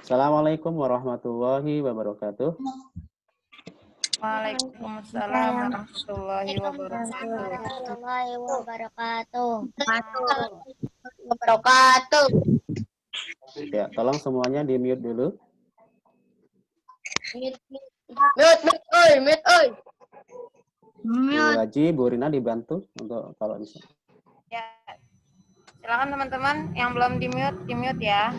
Assalamualaikum warahmatullahi wabarakatuh. Waalaikumsalam warahmatullahi Wabarakatuh. Ya, tolong semuanya di-mute dulu. Mute, Bu Haji, Bu Rina dibantu untuk kalau bisa. Ya, silakan teman-teman yang belum di-mute ya.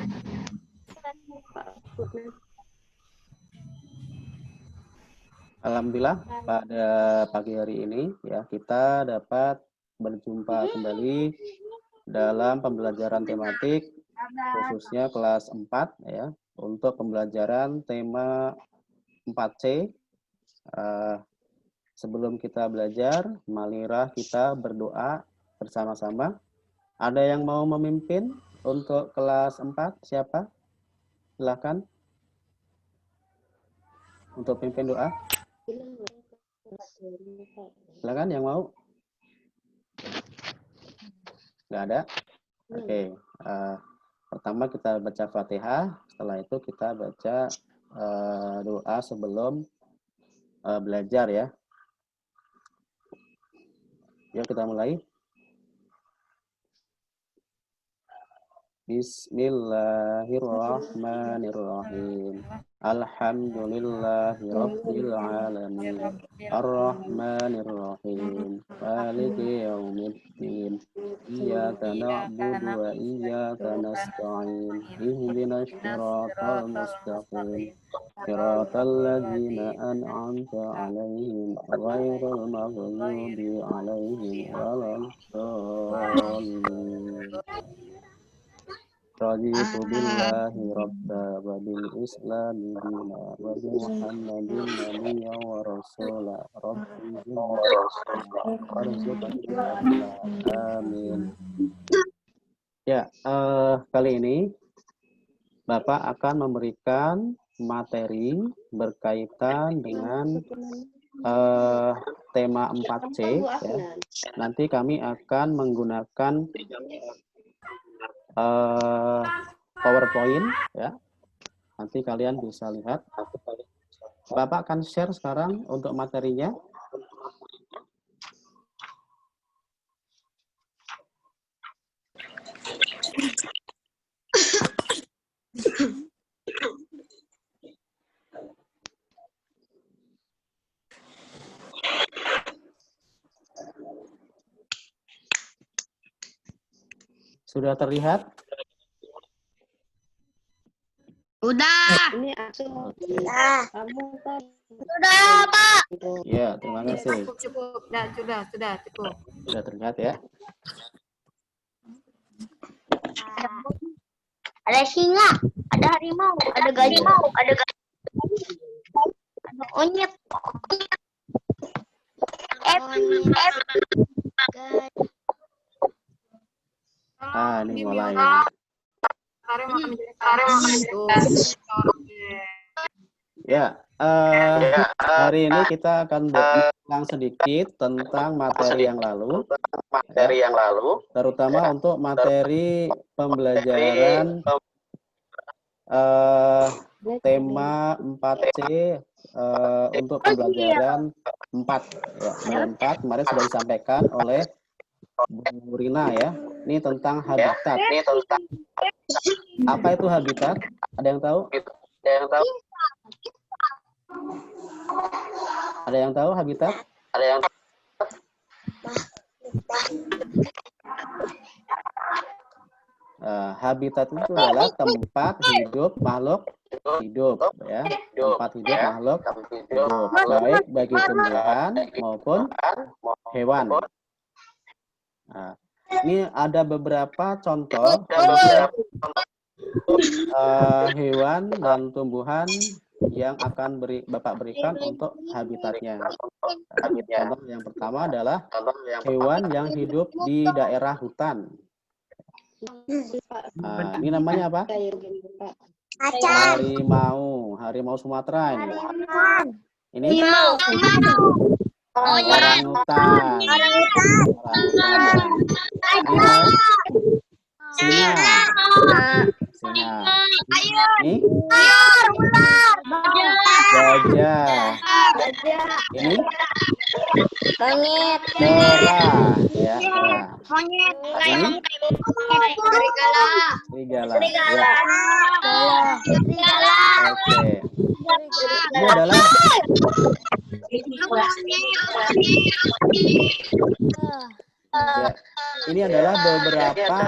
Alhamdulillah pada pagi hari ini ya kita dapat berjumpa kembali dalam pembelajaran tematik khususnya kelas 4 ya untuk pembelajaran tema 4C. Sebelum kita belajar, marilah kita berdoa bersama-sama. Ada yang mau memimpin untuk kelas 4? Siapa? Silakan. Untuk pimpin doa. Silakan yang mau. Nggak ada? Oke. Pertama kita baca Fatihah. Setelah itu kita baca doa sebelum belajar ya. Yuk kita mulai. Bismillahirrahmanirrahim. Alhamdulillahirabbil alamin. Arrahmanirrahim. Maliki yaumiddin. Iyyaka na'budu wa iyyaka nasta'in. Ihdinas siratal mustaqim. Siratal ladzina an'amta 'alaihim ghairil maghdubi 'alaihim waladdallin. Raditu billahi rabba wa bil islami dina wa bi muhammadin nabiyya wa rasula rabbi amin. Ya, kali ini Bapak akan memberikan materi berkaitan dengan tema 4C ya. Nanti kami akan menggunakan PowerPoint ya. Nanti kalian bisa lihat. Bapak akan share sekarang untuk materinya. Sudah terlihat? Udah. Ini aku. Udah. Kamu kan. Udah, Pak. Ya, terima kasih. Cukup. Sudah cukup. Sudah terlihat ya. Ada singa, ada harimau, ada gajah, ada onyet. Ini mulai. Ya, hari ini kita akan bincang sedikit tentang materi yang lalu, terutama untuk materi pembelajaran tema 4C untuk pembelajaran 4 ya, 4 kemarin sudah disampaikan oleh Bu Rina ya. Ini tentang habitat. Apa itu habitat? Ada yang tahu? Ada yang tahu habitat? Habitat itu adalah tempat hidup makhluk hidup ya. Tempat hidup makhluk hidup, baik bagi tumbuhan maupun hewan. Nah, ini ada beberapa contoh hewan dan tumbuhan yang akan Bapak berikan untuk habitatnya. Contoh yang pertama adalah hewan yang hidup di daerah hutan. Ini namanya apa? Harimau Sumatera ini. Ini orangutan. Singa. Ini gajah. Ini Monyet. kera, ya. Kera. Monyet. Ini Serigala. serigala. Ya. Serigala. Oke. Ini adalah ya, ini adalah beberapa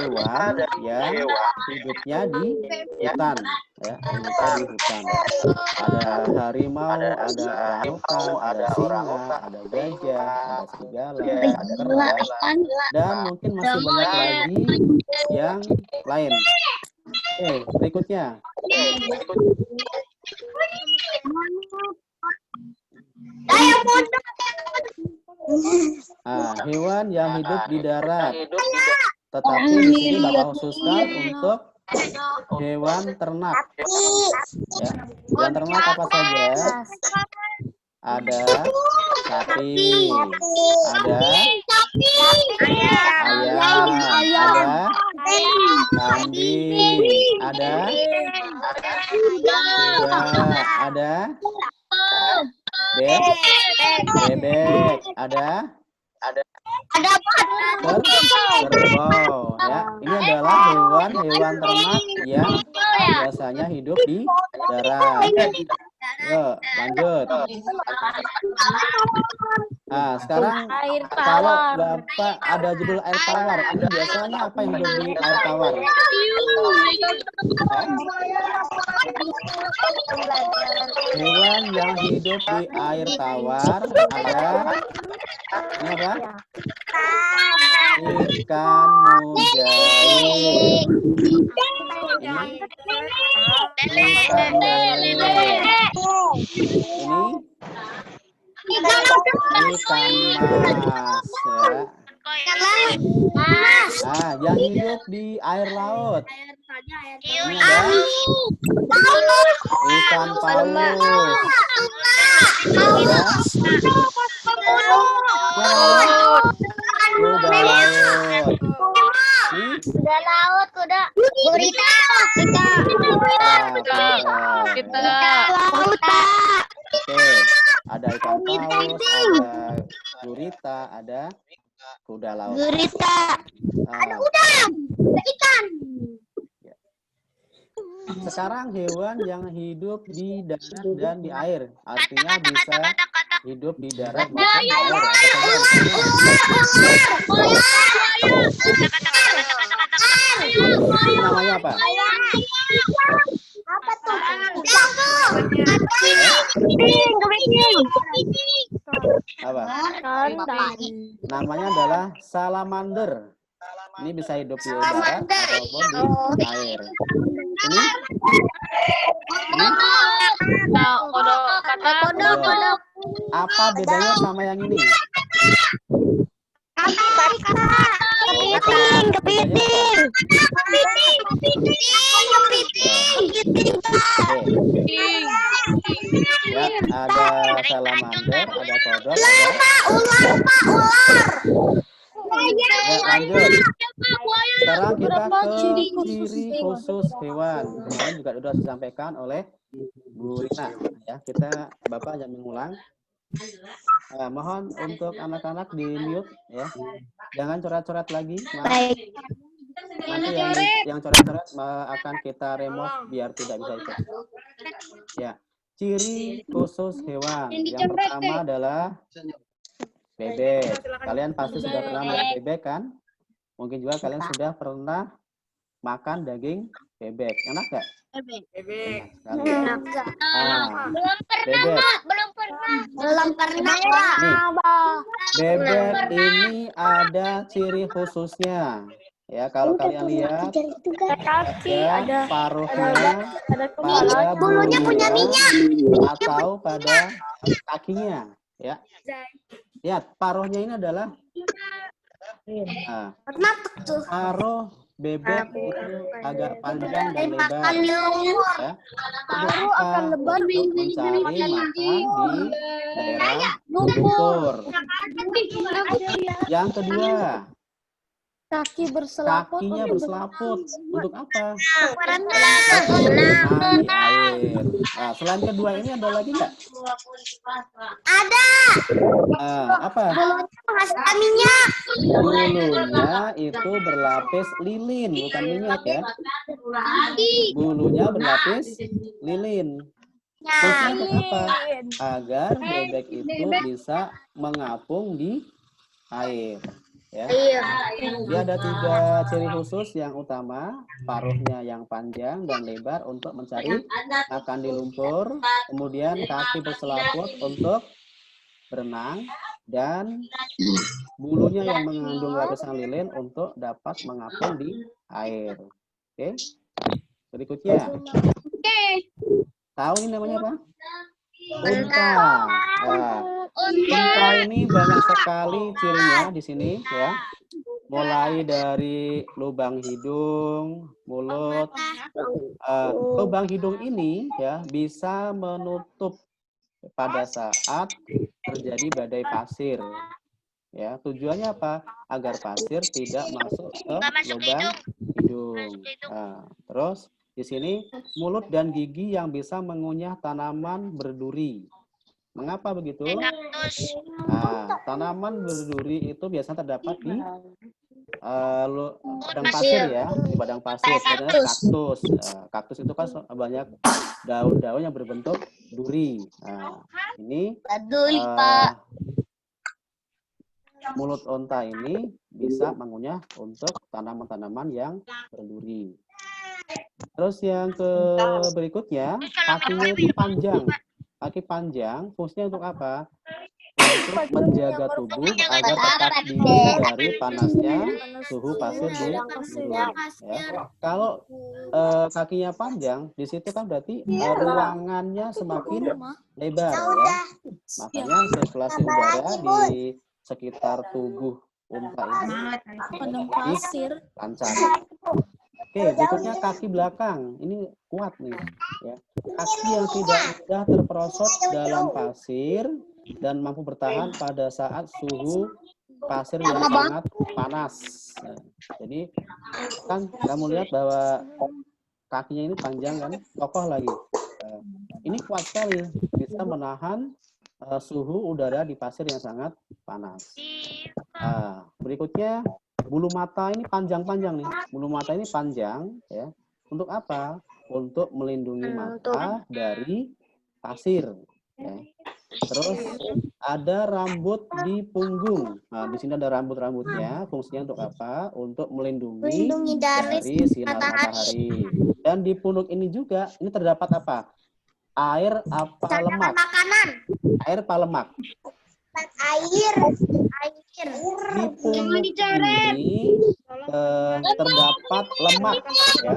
hewan yang hidupnya di hutan, ya, hidupnya di hutan. Ada harimau, ada orangutan, ada singa, ada gajah, ada serigala, ada kera, dan mungkin masih banyak lagi yang lain. Oke, berikutnya. Hewan yang hidup di darat. Tetapi di sini Bapak khususkan untuk hewan ternak. Ya. Hewan ternak apa saja? Ada sapi, ada ayam, ada kambing, ada kuda, ada bebek, ada kerbau, ya. Ini adalah hewan-hewan ternak yang biasanya hidup di darat. Yuk, lanjut. Nah, sekarang kalau Bapak ada judul air tawar, ini biasanya apa yang hidup di air tawar? Hewan yang hidup di air tawar ada ini apa? Ikan mujair. Ikan lele. Ini ikan mas, ya. Nah, yang hidup di air laut. Ini ada ikan paus. Ada kuda laut. Ini Kuda laut, kuda gurita. Oke, ada ikan paus, ada gurita, ada kuda laut. Ada udang, ikan. Sekarang hewan yang hidup di darat dan di air, artinya bisa hidup di darat maupun di air. Ini namanya apa? Apa tuh? Apa? Namanya adalah salamander. Ini bisa hidup di darat ataupun di air. Ini kodok. Apa bedanya sama yang ini? Kepiting. Ya, ada salamander, ada kodok, ada ular. Ya, lanjut. Sekarang kita ke ciri khusus hewan. Kemarin juga sudah disampaikan oleh Bu Rina. Ya, Bapak jangan mengulang. Mohon untuk anak-anak di mute, ya. Jangan coret-coret lagi. Nanti yang coret-coret akan kita remove biar tidak bisa ikut. Ya, ciri khusus hewan. Yang pertama adalah bebek. Kalian pasti sudah pernah makan bebek kan? Mungkin juga kalian sudah pernah makan daging bebek. Enak gak? Bebek. Enak sekali. Belum pernah. Nih, bebek ini ada ciri khususnya. Ya, kalau kalian lihat ada paruhnya, pada Bulunya punya minyak. atau pada kakinya. Ya, lihat paruhnya ini adalah paruh bebek itu agak panjang dan lebar. Ya. Untuk mencari makan di daerah lumpur. Yang kedua, Kaki berselaput. Kakinya berselaput. Untuk apa? Berenang. Berenang di air. Nah, selain kedua ini ada lagi nggak? Ada. Apa? Bulunya menghasilkan minyak. Bulunya itu berlapis lilin, bukan minyak ya. Bulunya berlapis lilin. Fungsinya untuk apa? Agar bebek itu bisa mengapung di air. Ya. Dia ada 3 ciri khusus yang utama, paruhnya yang panjang dan lebar untuk mencari makan di lumpur, kemudian kaki berselaput untuk berenang, dan bulunya yang mengandung lapisan lilin untuk dapat mengapung di air. Oke. Berikutnya. Tahu ini namanya apa? Unta. Nah, unta ini banyak sekali cirinya di sini ya. Mulai dari lubang hidung, mulut. Lubang hidung ini ya bisa menutup pada saat terjadi badai pasir. Ya, tujuannya apa? Agar pasir tidak masuk ke lubang hidung. Nah, terus di sini mulut dan gigi yang bisa mengunyah tanaman berduri. Mengapa begitu? Nah, tanaman berduri itu biasanya terdapat di padang pasir ya, di padang pasir. Contohnya kaktus. Kaktus itu kan banyak daun-daun yang berbentuk duri. Nah, ini mulut unta ini bisa mengunyah untuk tanaman-tanaman yang berduri. Terus yang berikutnya, kakinya itu panjang. Kaki panjang, fungsinya untuk apa? Untuk menjaga tubuh agar tetap dingin dari panasnya suhu pasir di gurun. Ya. Kalau kakinya panjang, di situ kan berarti ruangannya semakin lebar ya. Makanya sirkulasi udara di sekitar tubuh unta ini lebih lancar. Oke, berikutnya kaki belakang. Ini kuat nih. Ya. Kaki yang tidak mudah terperosot dalam pasir dan mampu bertahan pada saat suhu pasir yang sangat panas. Nah, jadi kan kamu lihat bahwa kakinya ini panjang kan, kokoh lagi. Ini kuat sekali, bisa menahan suhu udara di pasir yang sangat panas. Berikutnya bulu mata ini panjang-panjang nih. Bulu mata ini panjang ya. Untuk apa? Untuk melindungi mata dari pasir. Ya. Terus ada rambut di punggung. Nah, di sini ada rambut-rambutnya. Fungsinya untuk apa? Untuk melindungi dari sinar matahari. Dan di punuk ini juga, ini terdapat apa? Air apa lemak? Air apa lemak? Air. Di punuk ini terdapat lemak. Ya.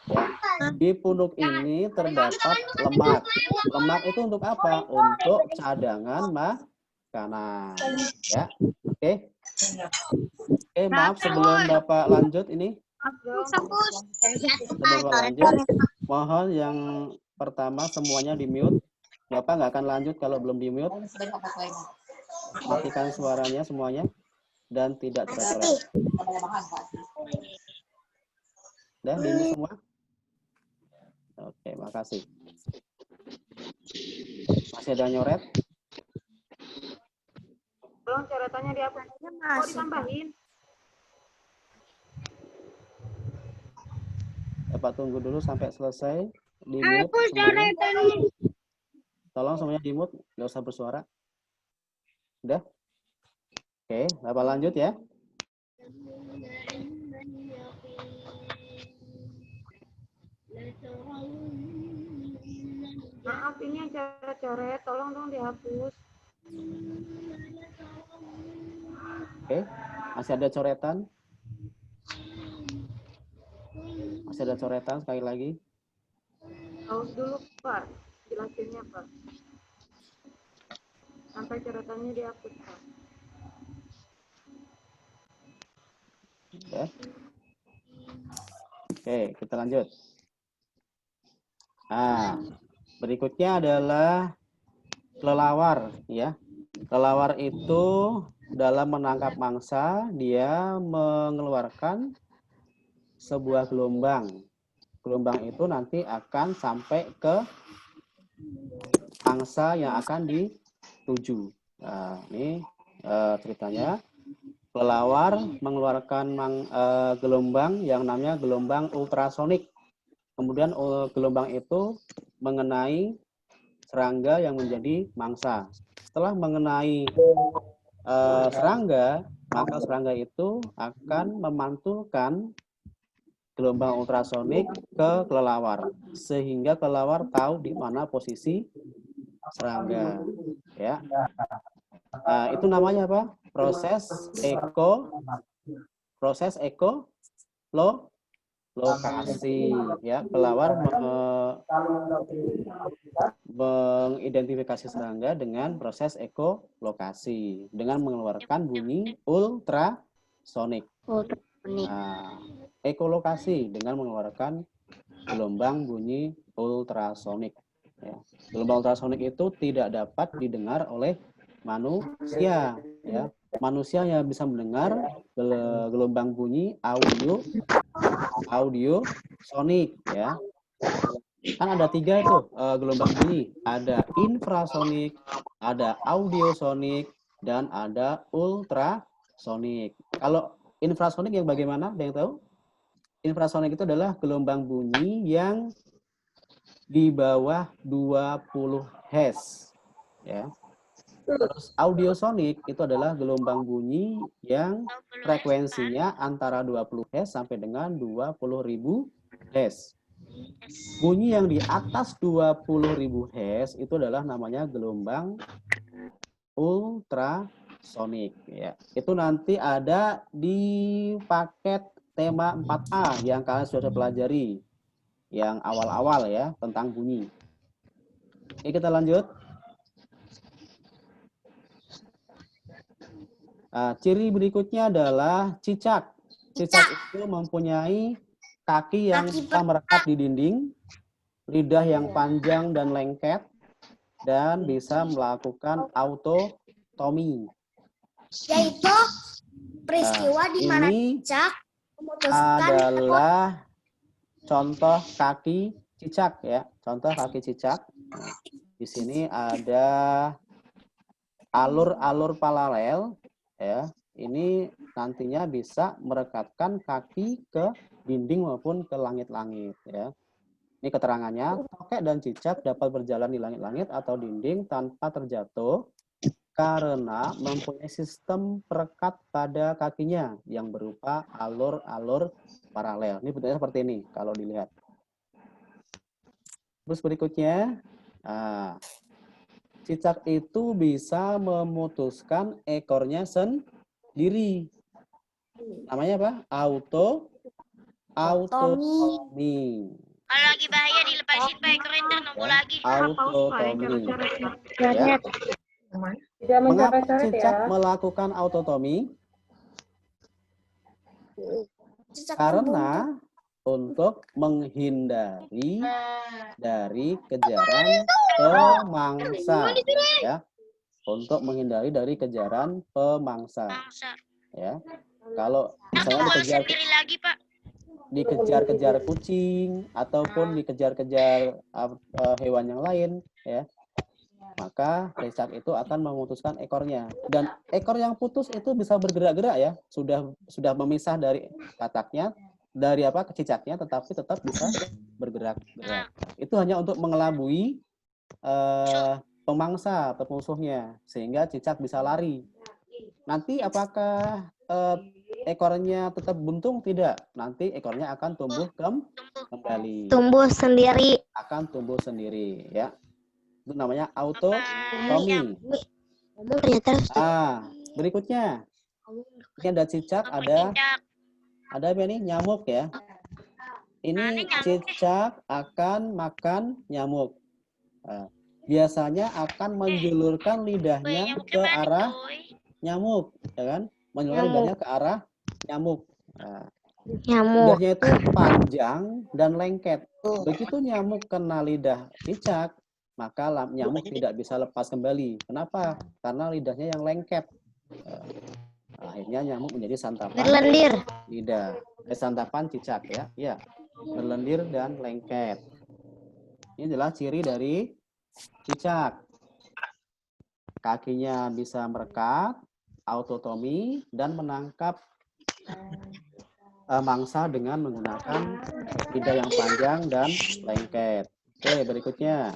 Ya. Di punuk ini terdapat lemak. Lemak itu untuk apa? Untuk cadangan makanan. Ya. Oke. Oke, maaf sebelum Bapak lanjut ini. Sebelum Bapak lanjut, mohon yang pertama semuanya di-mute. Bapak nggak akan lanjut kalau belum di-mute. Matikan suaranya semuanya dan tidak tercoret. Udah di-mute semua? Oke, makasih. Masih ada nyoret? Belum, coretannya dihapus. Mau ditambahin? Bapak tunggu dulu sampai selesai. Di-mute semuanya. Tolong semuanya di-mute, nggak usah bersuara. Udah? Oke, Bapak lanjut ya. Maaf, ini yang coret-coret, tolong dong dihapus. Oke, masih ada coretan? Masih ada coretan sekali lagi? Pause dulu, Pak. Jelasinnya, Pak. Sampai coretannya dihapus, Pak. Ya. Oke, kita lanjut. Nah, berikutnya adalah kelelawar ya. Kelelawar itu dalam menangkap mangsa, dia mengeluarkan sebuah gelombang. Gelombang itu nanti akan sampai ke mangsa yang akan dituju. Nah, ini ceritanya. Kelelawar mengeluarkan gelombang yang namanya gelombang ultrasonik. Kemudian gelombang itu mengenai serangga yang menjadi mangsa. Setelah mengenai serangga, maka serangga itu akan memantulkan gelombang ultrasonik ke kelelawar, sehingga kelelawar tahu di mana posisi serangga. Ya, itu namanya apa? Proses lokasi. Ya, kelelawar mengidentifikasi serangga dengan proses ekolokasi dengan mengeluarkan bunyi ultrasonik. Nah, ekolokasi dengan mengeluarkan gelombang bunyi ultrasonik. Ya. Gelombang ultrasonik itu tidak dapat didengar oleh manusia. Ya. Manusia yang bisa mendengar gelombang bunyi audio sonik. Ya. Kan ada 3 itu gelombang bunyi. Ada infrasonik, ada audiosonik, dan ada ultrasonik. Kalau infrasonik yang bagaimana? Ada yang tahu? Infrasonik itu adalah gelombang bunyi yang di bawah 20 Hz. Ya. Terus audiosonik itu adalah gelombang bunyi yang frekuensinya antara 20 Hz sampai dengan 20.000 Hz. Bunyi yang di atas 20.000 Hz itu adalah namanya gelombang ultrasonik. Ya. Itu nanti ada di paket tema 4A yang kalian sudah pelajari. Yang awal-awal ya, tentang bunyi. Oke, kita lanjut. Ciri berikutnya adalah cicak. Cicak itu mempunyai kaki yang bisa merekat di dinding, lidah yang panjang dan lengket, dan bisa melakukan autotomi. Yaitu peristiwa di mana cicak memutuskan adalah contoh kaki cicak ya, contoh kaki cicak. Nah, di sini ada alur-alur paralel ya. Ini nantinya bisa merekatkan kaki ke dinding maupun ke langit-langit ya. Ini keterangannya, tokek dan cicak dapat berjalan di langit-langit atau dinding tanpa terjatuh karena mempunyai sistem perekat pada kakinya yang berupa alur-alur paralel. Ini bentuknya seperti ini kalau dilihat. Terus berikutnya, cicak itu bisa memutuskan ekornya sendiri. Namanya apa? Autotomi. Kalau lagi bahaya dilepasin Pak ekornya ntar nunggu lagi. Autotomi. Ya. Mengapa cicak melakukan autotomi? Karena untuk menghindari dari kejaran pemangsa, ya. Untuk menghindari dari kejaran pemangsa, ya. Kalau misalnya dikejar-kejar kucing ataupun dikejar-kejar hewan yang lain, ya, maka cicak itu akan memutuskan ekornya, dan ekor yang putus itu bisa bergerak-gerak ya, sudah memisah dari kataknya, dari cicaknya, tetapi tetap bisa bergerak-gerak. Itu hanya untuk mengelabui pemangsa atau musuhnya sehingga cicak bisa lari. Nanti apakah ekornya tetap buntung? Tidak. Nanti ekornya akan tumbuh kembali. Akan tumbuh sendiri ya. Itu namanya autotomi. Berikutnya. Ini ada cicak, ada apa nih? Nyamuk ya. Ini cicak akan makan nyamuk. Biasanya akan menjulurkan lidahnya ke arah nyamuk, ya kan? Menjulurkan lidahnya ke arah nyamuk. Lidahnya itu panjang dan lengket. Begitu nyamuk kena lidah cicak, maka nyamuk tidak bisa lepas kembali. Kenapa? Karena lidahnya yang lengket. Akhirnya nyamuk menjadi santapan Berlendir. lidah. Santapan cicak ya. Ya, berlendir dan lengket. Ini adalah ciri dari cicak. Kakinya bisa merekat, autotomi, dan menangkap mangsa dengan menggunakan lidah yang panjang dan lengket. Oke, berikutnya.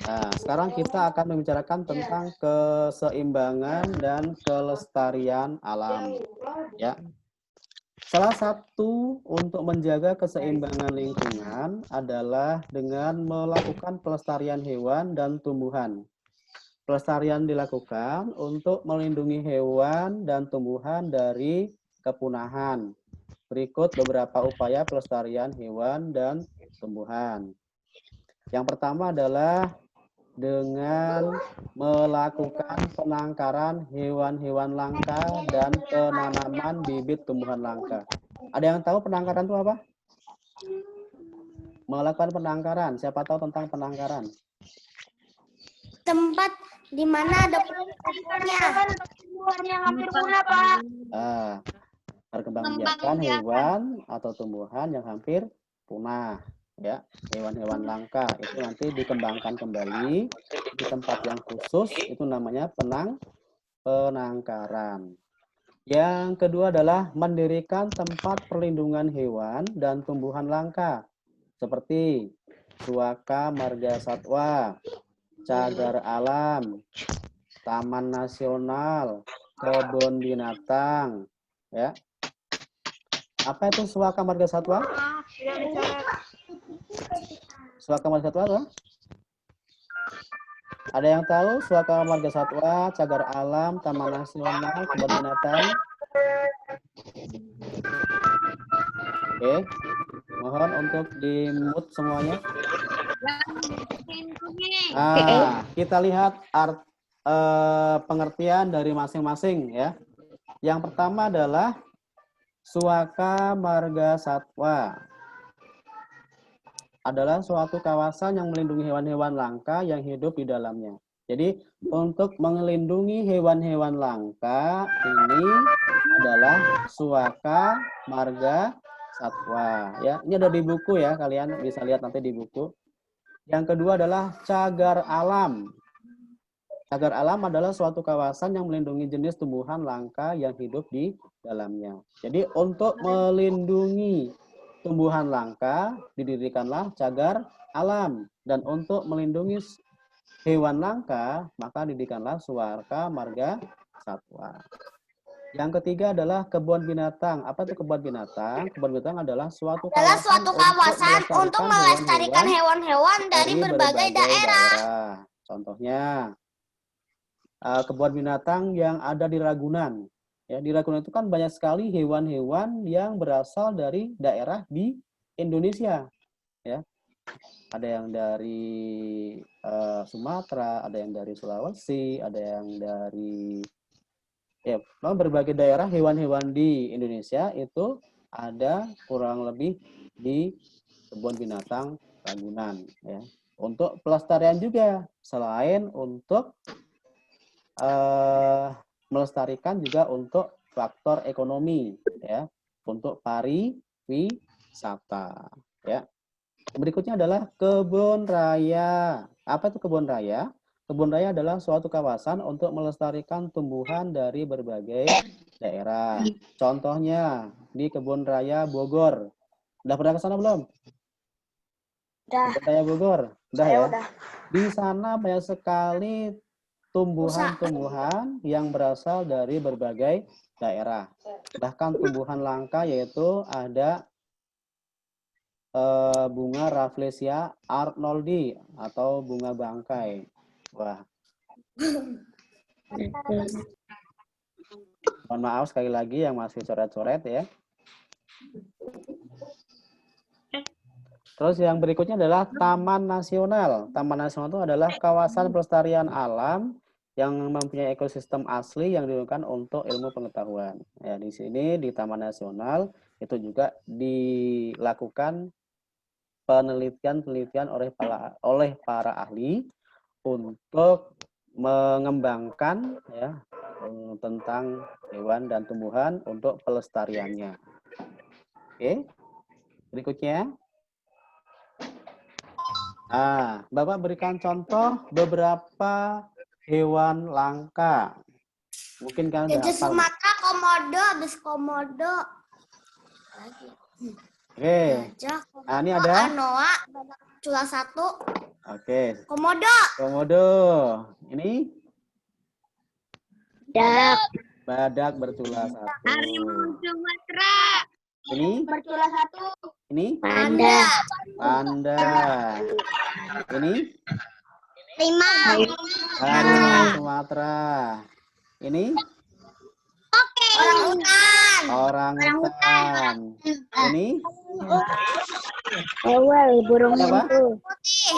Nah, sekarang kita akan membicarakan tentang keseimbangan dan kelestarian alam. Ya. Salah satu untuk menjaga keseimbangan lingkungan adalah dengan melakukan pelestarian hewan dan tumbuhan. Pelestarian dilakukan untuk melindungi hewan dan tumbuhan dari kepunahan. Berikut beberapa upaya pelestarian hewan dan tumbuhan. Yang pertama adalah dengan melakukan penangkaran hewan-hewan langka dan penanaman bibit tumbuhan langka. Ada yang tahu penangkaran itu apa? Melakukan penangkaran. Siapa tahu tentang penangkaran? Tempat di mana ada tumbuhannya yang hampir punah, Pak. Perkembangbiakan hewan atau tumbuhan yang hampir punah. Ya, hewan-hewan langka itu nanti dikembangkan kembali di tempat yang khusus, itu namanya penangkaran. Yang kedua adalah mendirikan tempat perlindungan hewan dan tumbuhan langka seperti Suaka Marga Satwa, cagar alam, taman nasional, kebun binatang, ya. Apa itu Suaka Marga Satwa? Suaka Marga Satwa apa? Ada yang tahu Suaka Marga Satwa, cagar alam, taman nasional, kebun binatang? Oke, mohon untuk di-mute semuanya. Kita lihat pengertian dari masing-masing ya. Yang pertama adalah Suaka Marga Satwa adalah suatu kawasan yang melindungi hewan-hewan langka yang hidup di dalamnya. Jadi untuk melindungi hewan-hewan langka ini adalah Suaka Marga Satwa. Ya, ini ada di buku ya, kalian bisa lihat nanti di buku. Yang kedua adalah cagar alam. Cagar alam adalah suatu kawasan yang melindungi jenis tumbuhan langka yang hidup di dalamnya. Jadi untuk melindungi tumbuhan langka didirikanlah cagar alam, dan untuk melindungi hewan langka maka didirikanlah Suaka Marga Satwa. Yang ketiga adalah kebun binatang. Apa itu kebun binatang? Kebun binatang adalah suatu kawasan untuk melestarikan hewan-hewan dari berbagai daerah. Contohnya kebun binatang yang ada di Ragunan. Ya, di Ragunan itu kan banyak sekali hewan-hewan yang berasal dari daerah di Indonesia. Ya, ada yang dari Sumatera, ada yang dari Sulawesi, ada yang dari berbagai daerah. Hewan-hewan di Indonesia itu ada kurang lebih di kebun binatang Ragunan. Ya, untuk pelestarian juga, selain untuk melestarikan juga untuk faktor ekonomi ya, untuk pariwisata ya. Berikutnya adalah kebun raya. Apa itu kebun raya? Kebun raya adalah suatu kawasan untuk melestarikan tumbuhan dari berbagai daerah. Contohnya di Kebun Raya Bogor. Udah pernah ke sana belum? Udah. Kebun Raya Bogor. Udah ya? Udah. Di sana banyak sekali tumbuhan-tumbuhan yang berasal dari berbagai daerah. Bahkan tumbuhan langka yaitu ada bunga Rafflesia arnoldi atau bunga bangkai. Wah. Mohon maaf sekali lagi yang masih coret-coret ya. Terus yang berikutnya adalah Taman Nasional. Taman Nasional itu adalah kawasan pelestarian alam yang mempunyai ekosistem asli yang digunakan untuk ilmu pengetahuan. Ya, di sini di Taman Nasional itu juga dilakukan penelitian-penelitian oleh para ahli untuk mengembangkan ya tentang hewan dan tumbuhan untuk pelestariannya. Oke, berikutnya. Bapak berikan contoh beberapa hewan langka. Mungkin kan udah Gajah hafal. Sumatera, komodo, habis komodo. Lagi. Oke. Gajah, Nah, ini ada. anoa, cula satu. Oke. Komodo. Komodo. Ini Badak. badak bercula satu. Harimau Sumatera. Ini Bercula satu. ini Panda. panda. Ini Harimau. harimau Sumatera. Ini Orangutan. orangutan. Ini Ewel, burung apa? putih.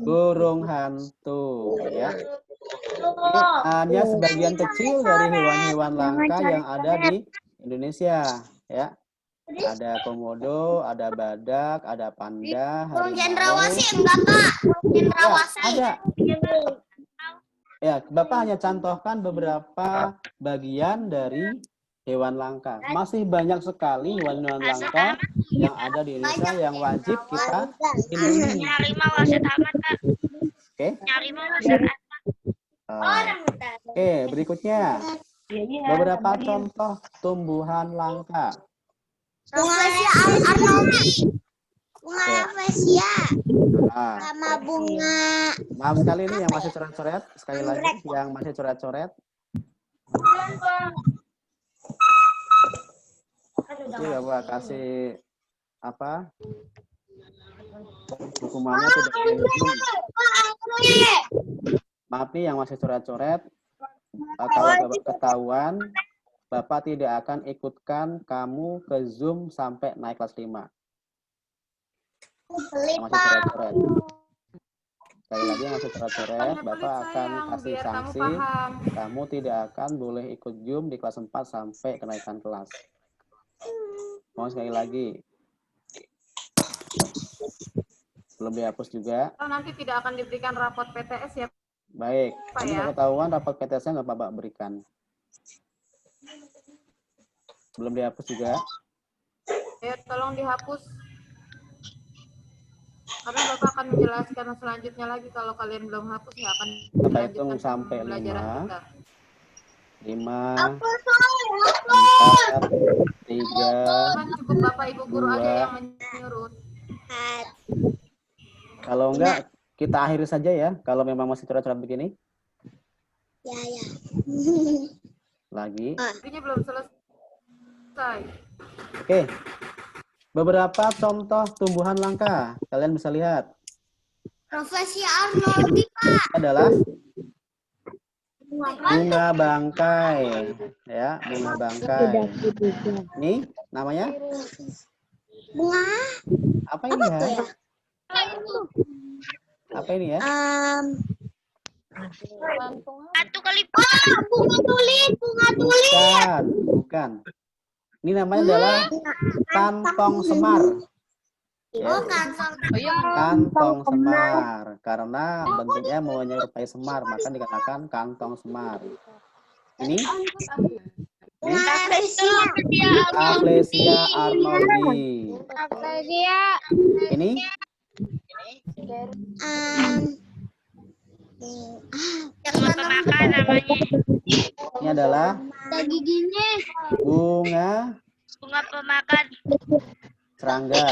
Burung hantu ya. Ini hanya sebagian kecil dari hewan-hewan langka yang ada di Indonesia ya. Ada komodo, ada badak, ada panda, Burung harimau. cendrawasih enggak, Pak? Cendrawasih. Ada. Ya, Bapak hanya contohkan beberapa bagian dari hewan langka. Masih banyak sekali hewan-hewan langka yang ada di Indonesia yang wajib kita lindungi. Harimau masih tamat, Pak. Oke. Harimau masih tamat. Oke, berikutnya. Beberapa contoh tumbuhan langka. Rafflesia arnoldii. Bunga rafflesia. Sama bunga. Maaf sekali ini yang masih coret-coret. Sekali lagi yang masih coret-coret. Oke, Bapak kasih apa? Hukumannya tidak dihukum. Maaf nih yang masih coret-coret. Kalau Bapak ketahuan, Bapak tidak akan ikutkan kamu ke Zoom sampai naik kelas 5. Yang masih coret-coret. Sekali lagi yang masih coret-coret, Bapak akan kasih sanksi. Kamu tidak akan boleh ikut Zoom di kelas 4 sampai kenaikan kelas. Mau sekali lagi. Belum dihapus juga. Nanti tidak akan diberikan rapot PTS ya. Baik. Ini ya? ketahuan rapot PTS-nya nggak Bapak berikan. Belum dihapus juga. Ya, tolong dihapus. Karena Bapak akan menjelaskan selanjutnya lagi kalau kalian belum hapus ya akan Bapak hitung sampai pembelajaran 5. kita. 5, 4, 3, Kan cukup Bapak Ibu guru 2. aja yang menyuruh. Kalau enggak, kita akhiri saja ya. Kalau memang masih coret-coret begini. Ya. Lagi. Ini belum selesai. Oke. Beberapa contoh tumbuhan langka. Kalian bisa lihat. Rafflesia arnoldii, Pak. Adalah bunga bangkai. Ya, bunga bangkai. Ini namanya? Bunga. Apa ini ya? Apa ini ya? Satu kali, Pak. Bunga tulip. Bukan. Ini namanya adalah kantong semar. Ya, kantong semar. Karena bentuknya menyerupai semar, maka dikatakan kantong semar. Ini Rafflesia arnoldii. Ini Bunga pemakan namanya. ini adalah Giginya. bunga Pemakan. serangga.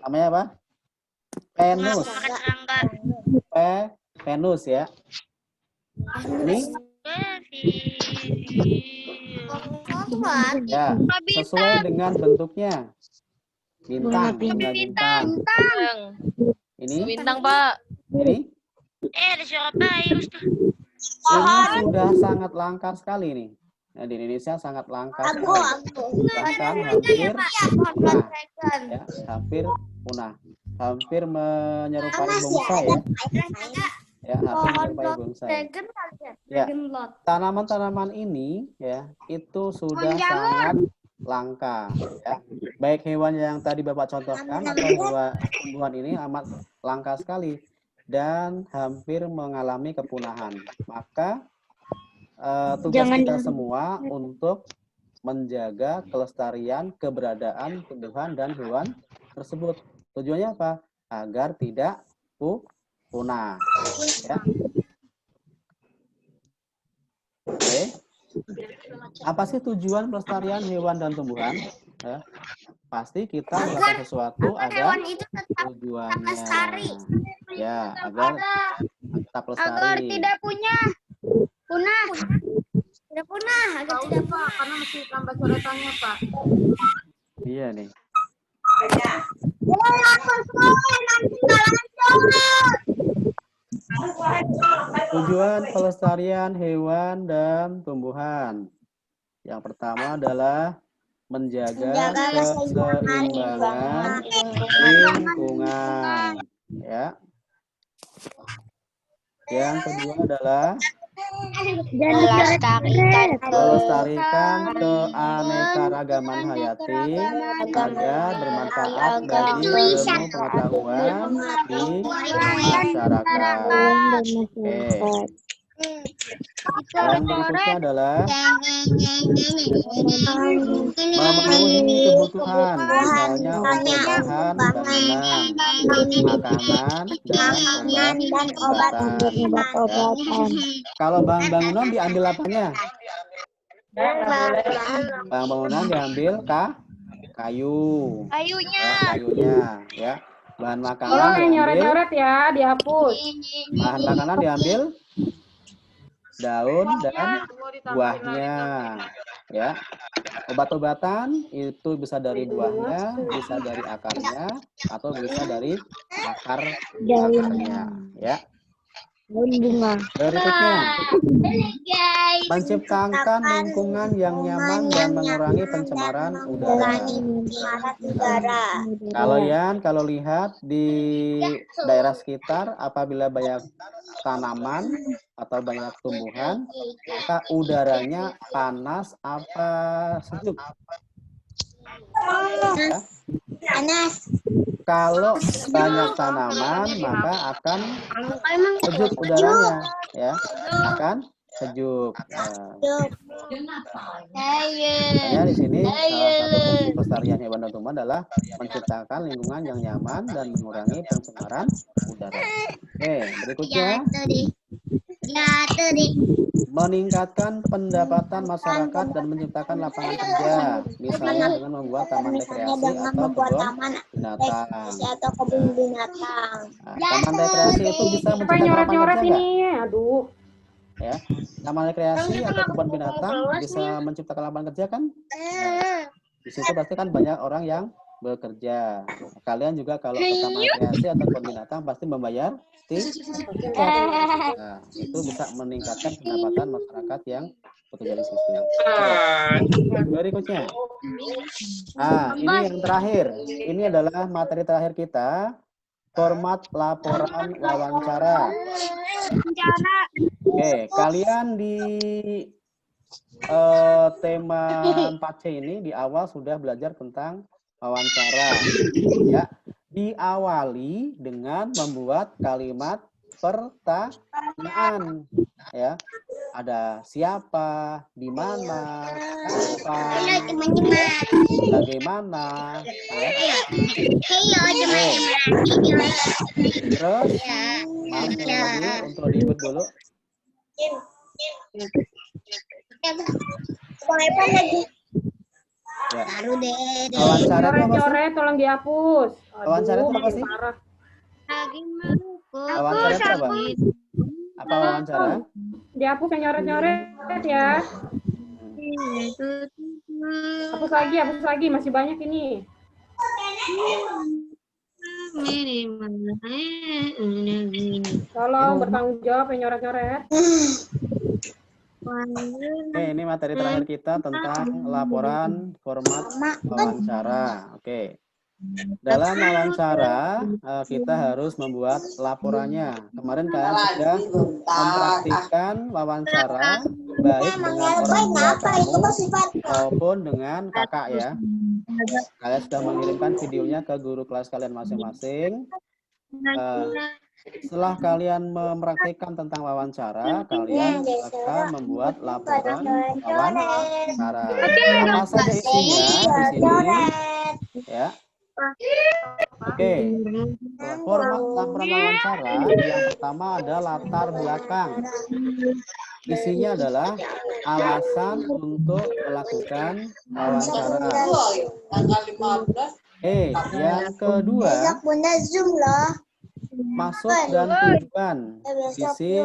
Namanya apa? Venus. Venus ya. Ini ya, sesuai dengan bentuknya. Bintang. Bunga bintang. Ini Bintang, Pak. Ini Ada suara payus tuh. ini sudah sangat langka sekali nih. Nah, di Indonesia sangat langka sekali. Bahkan hampir punah. Ya, hampir punah. Hampir menyerupai bonsai ya. Ya, hampir menyerupai bonsai. Ya, tanaman-tanaman ini ya, itu sudah sangat langka. Ya. Baik hewan yang tadi Bapak contohkan atau tumbuhan ini amat langka sekali dan hampir mengalami kepunahan. Maka tugas kita semua untuk menjaga kelestarian keberadaan tumbuhan dan hewan tersebut. Tujuannya apa? Agar tidak punah. Ya. Oke. Apa sih tujuan pelestarian hewan dan tumbuhan? Ya. Pasti kita melakukan sesuatu agar Hewan itu tetap tujuannya. lestari. Ya, agar tetap Agar lestari. tidak punah. Tidak punah, agar Tahu tidak Pak, punah. karena mesti tambah coretannya Pak. Iya nih. Tujuan pelestarian hewan dan tumbuhan. Yang pertama adalah menjaga keseimbangan lingkungan. Ya. Yang kedua adalah melestarikan keanekaragaman hayati agar bermanfaat bagi ilmu pengetahuan di masyarakat. Oke. Dan berikutnya adalah memenuhi kebutuhan, misalnya untuk bahan bangunan, makanan, dan obat-obatan. Kalau bahan bangunan diambil apanya? Bahan bangunan diambil kayu. Kayunya, ya. Bahan makanan diambil. Nyoret-nyoret ya, dihapus. Bahan makanan diambil daun dan buahnya, ya. Obat-obatan itu bisa dari buahnya, bisa dari akarnya, atau bisa dari akarnya, ya. Berikutnya, menciptakan lingkungan yang nyaman dan mengurangi pencemaran udara. Kalau lihat di daerah sekitar, apabila banyak tanaman atau banyak tumbuhan, maka udaranya panas apa sejuk? Ya. Kalau banyak tanaman, maka akan sejuk udaranya, ya, akan sejuk. Makanya di sini salah satu fungsi pelestarian hewan dan tumbuhan adalah menciptakan lingkungan yang nyaman dan mengurangi pencemaran udara. Oke, berikutnya meningkatkan pendapatan masyarakat dan menciptakan lapangan kerja, misalnya dengan membuat taman rekreasi atau kebun binatang. Taman rekreasi itu bisa menciptakan lapangan kerja nggak? Aduh. Ya, taman rekreasi atau kebun binatang bisa menciptakan lapangan kerja kan? Di situ pasti kan banyak orang yang bekerja. Kalian juga kalau ke taman rekreasi atau kebun binatang pasti membayar tiket. Nah, itu bisa meningkatkan pendapatan masyarakat yang bekerja di situ. Berikutnya, ini yang terakhir. Ini adalah materi terakhir kita. Format laporan wawancara. Oke, kalian di tema 4C ini di awal sudah belajar tentang wawancara. Ya, diawali dengan membuat kalimat pertanyaan. Ya, ada siapa, di mana, kapan, bagaimana. Ya. Terus, maaf lagi untuk ribut dulu. Ya. Wawancara itu apa sih? Coret, tolong dihapus. Wawancara itu apa sih? Wawancara itu apa? Apa wawancara? Dihapus yang nyoret-nyoret ya. Hapus lagi, masih banyak ini. Tolong bertanggung jawab yang nyoret-nyoret. Oke, ini materi terakhir kita tentang laporan format wawancara. Oke. Dalam wawancara, kita harus membuat laporannya. Kemarin kalian sudah mempraktikkan wawancara, baik dengan orang tua kamu maupun dengan kakak ya. Kalian sudah mengirimkan videonya ke guru kelas kalian masing-masing. Setelah kalian mempraktikkan tentang wawancara, kalian akan membuat laporan wawancara. Apa saja isinya di sini? Ya. Oke. Format laporan wawancara yang pertama ada latar belakang. Isinya adalah alasan untuk melakukan wawancara. Yang kedua, maksud dan tujuan. Isi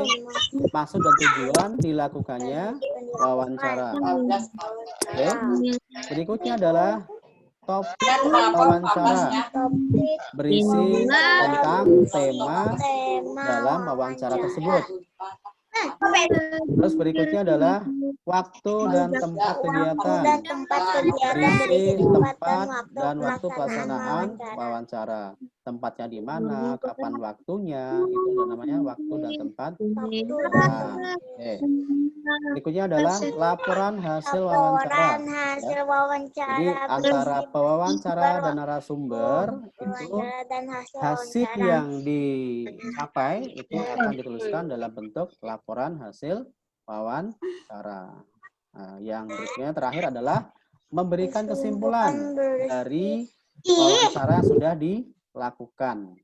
maksud dan tujuan dilakukannya wawancara. Oke. Berikutnya adalah topik wawancara, berisi tentang tema dalam wawancara tersebut. Terus berikutnya adalah waktu dan tempat kegiatan, berisi tempat dan waktu pelaksanaan wawancara. Tempatnya di mana, kapan waktunya, itu namanya waktu dan tempat. Nah, berikutnya adalah laporan hasil wawancara. Jadi antara pewawancara dan narasumber itu hasil yang dicapai itu akan dituliskan dalam bentuk laporan hasil wawancara. Nah, yang berikutnya terakhir adalah memberikan kesimpulan dari wawancara yang sudah dilakukan.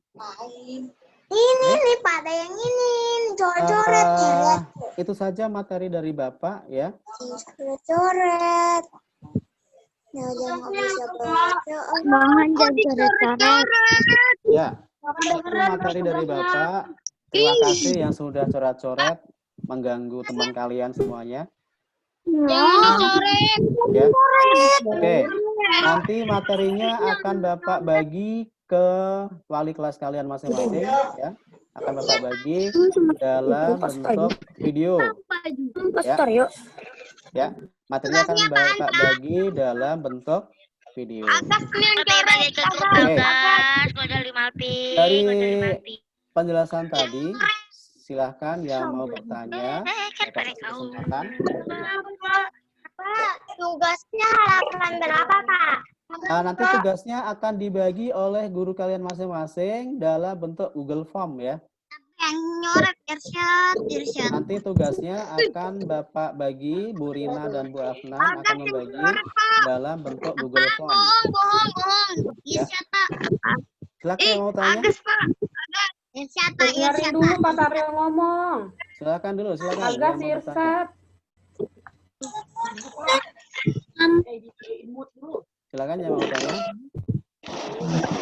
Ini nih pada yang ini coret-coret ya. Itu saja materi dari Bapak ya. Coret-coret. Jangan bisa baca. Mohon jangan coret-coret. Ya. Itu materi dari Bapak. Terima kasih yang sudah coret-coret mengganggu teman kalian semuanya. Jangan coret. Ya. Oke. Nanti materinya akan Bapak bagi ke wali kelas kalian masing-masing ya. Akan Bapak bagi dalam bentuk video. Ya. Ya. Materinya akan Bapak bagi dalam bentuk video. Dari penjelasan tadi, silahkan yang mau bertanya. Kesempatan. Pak, tugasnya halaman berapa, Pak? Nah, nanti tugasnya akan dibagi oleh guru kalian masing-masing dalam bentuk Google Form ya. Yang nyoret, Irsyad. Nanti tugasnya akan Bapak bagi, Bu Rina dan Bu Afnan akan membagi dalam bentuk Google Form. Bohong. Ya. Irsyad, Pak. Silakan yang mau tanya. Irsyad, Pak. Dengerin dulu Pak Taryo ngomong. Silakan dulu, silakan. Agak Yang mau bertanya. Irsat. Silakan yang mau bertanya.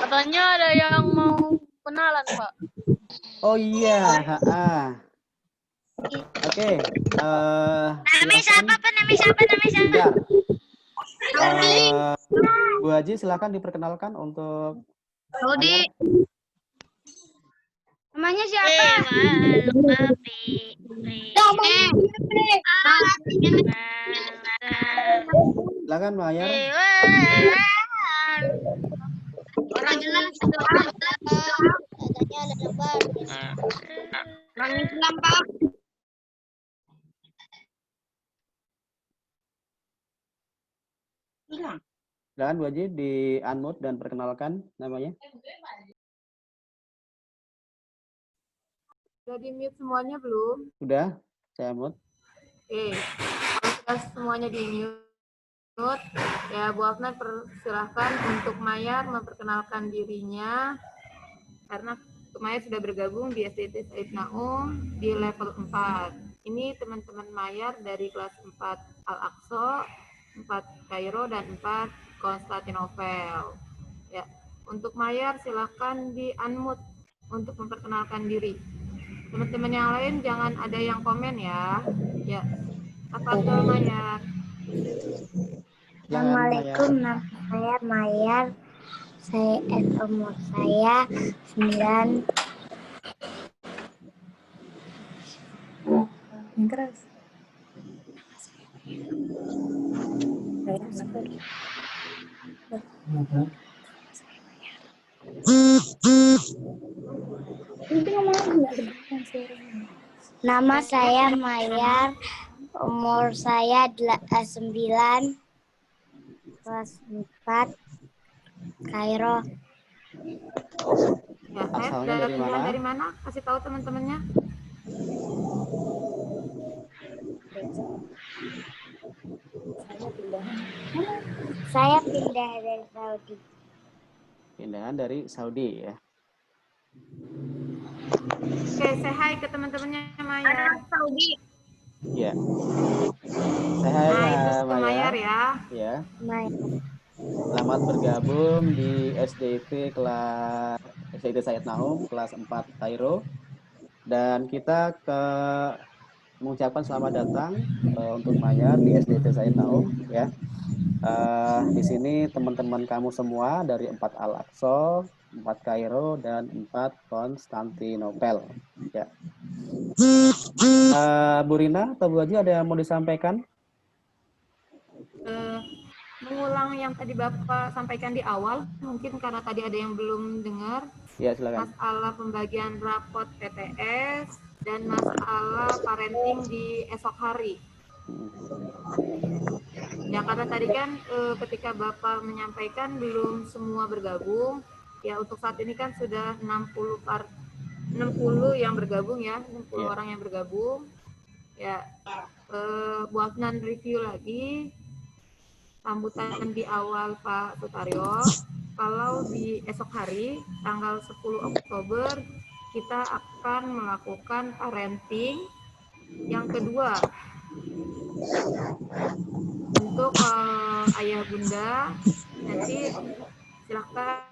Katanya ada yang mau kenalan, Pak. Oh iya, Oke. Nama siapa? Bentar. Bu Haji, silakan diperkenalkan untuk Rudi. Namanya siapa? Silakan Maya. Orang jelas katanya ada lembar. Orang Islam, Pak. Silakan Bu Haji di unmute dan perkenalkan namanya. Sudah di-mute semuanya belum? Sudah, saya mute. Oke. Kalau sudah semuanya di-mute, ya Bu Afnan persilahkan untuk Mayar memperkenalkan dirinya karena Mayar sudah bergabung di SDT Said Naum di level 4. Ini teman-teman Mayar dari kelas 4 Al-Aqsa, 4 Kairo, dan 4 Konstantinopel. Ya, untuk Mayar silahkan di-unmute untuk memperkenalkan diri. Teman-teman yang lain jangan ada yang komen ya. Ya, tafadhol Mayar. Assalamualaikum, nama saya Mayar. Saya umur saya 9. Yang keras. Nama saya Mayar, umur saya 9, kelas 4, Kairo. Ya, Asalnya dari mana? Dari mana? Kasih tahu teman-temannya. Saya pindah dari Saudi. Pindahan dari Saudi ya. Oke, say hi ke teman-temannya Maya. Saudi. Ya. Saya Nah, itu Maya. Mayar ya. Ya. Mayar. Selamat bergabung di SDIT kelas SDIT Said Nahum kelas 4 Kairo. Dan kita mengucapkan selamat datang untuk Mayar di SDIT Said Nahum ya. Di sini teman-teman kamu semua dari 4 Al-Aqsa, 4 Kairo, dan 4 Konstantinopel. Ya. Bu Rina atau Bu Haji ada yang mau disampaikan? Mengulang yang tadi Bapak sampaikan di awal, mungkin karena tadi ada yang belum dengar. Ya, silakan. Masalah pembagian rapot PTS dan masalah parenting di esok hari. Ya, karena tadi kan ketika Bapak menyampaikan belum semua bergabung. Ya, untuk saat ini kan sudah 60 yang bergabung ya, 60 orang yang bergabung. Ya, Bu Afnan review lagi sambutan di awal Pak Sutaryo. Kalau di esok hari tanggal 10 Oktober kita akan melakukan parenting yang kedua untuk ayah bunda. Nanti silahkan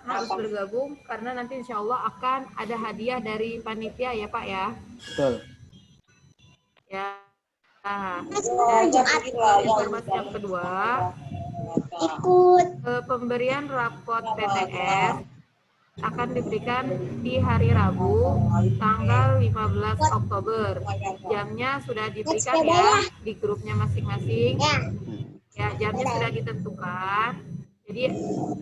harus bergabung karena nanti insya Allah akan ada hadiah dari panitia ya Pak ya. Betul. Ya. Nah, dan informasi yang kedua, pemberian rapot PTS akan diberikan di hari Rabu tanggal 15 Oktober. Jamnya sudah diberikan ya di grupnya masing-masing. Ya, jamnya sudah ditentukan. Jadi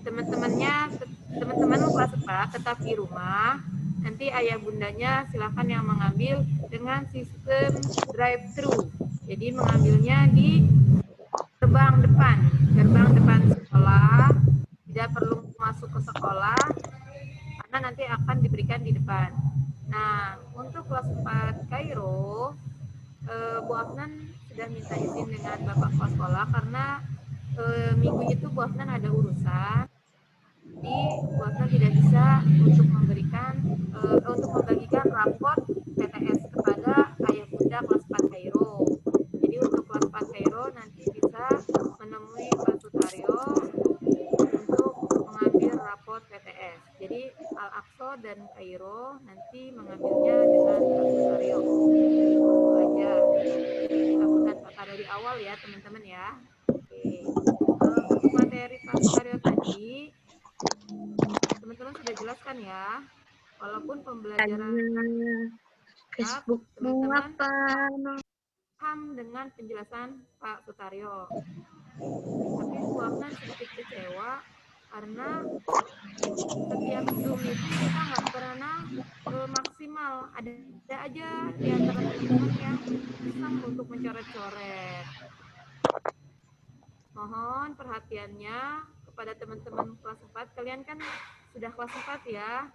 teman-teman kelas 4 tetap di rumah. Nanti ayah bundanya silakan yang mengambil dengan sistem drive-thru. Jadi mengambilnya di gerbang depan sekolah, tidak perlu masuk ke sekolah karena nanti akan diberikan di depan. Nah, untuk kelas 4 Kairo, Bu Afnan sudah minta izin dengan Bapak Kepala Sekolah karena minggu itu Bu Afnan ada urusan. Jadi Bu Afnan tidak bisa untuk membagikan raport PTS kepada ayah bunda kelas 4 Kairo. Jadi untuk kelas 4 Kairo nanti bisa menemui Pak Sutaryo untuk mengambil raport PTS. Jadi Al-Aqsa dan Kairo nanti mengambilnya dengan Pak Sutaryo. Itu aja. Sambutan kata dari awal ya teman-teman ya. Oke. Untuk materi Pak Sutaryo tadi teman-teman sudah jelaskan ya. Walaupun pembelajaran Facebookmu apa? paham dengan penjelasan Pak Sutaryo. Tapi Bu Afnan sedikit kecewa karena setiap Zoom itu kita nggak pernah maksimal. Ada aja di antara teman-teman yang iseng untuk mencoret-coret. Mohon perhatiannya kepada teman-teman kelas 4. Kalian kan sudah kelas 4 ya.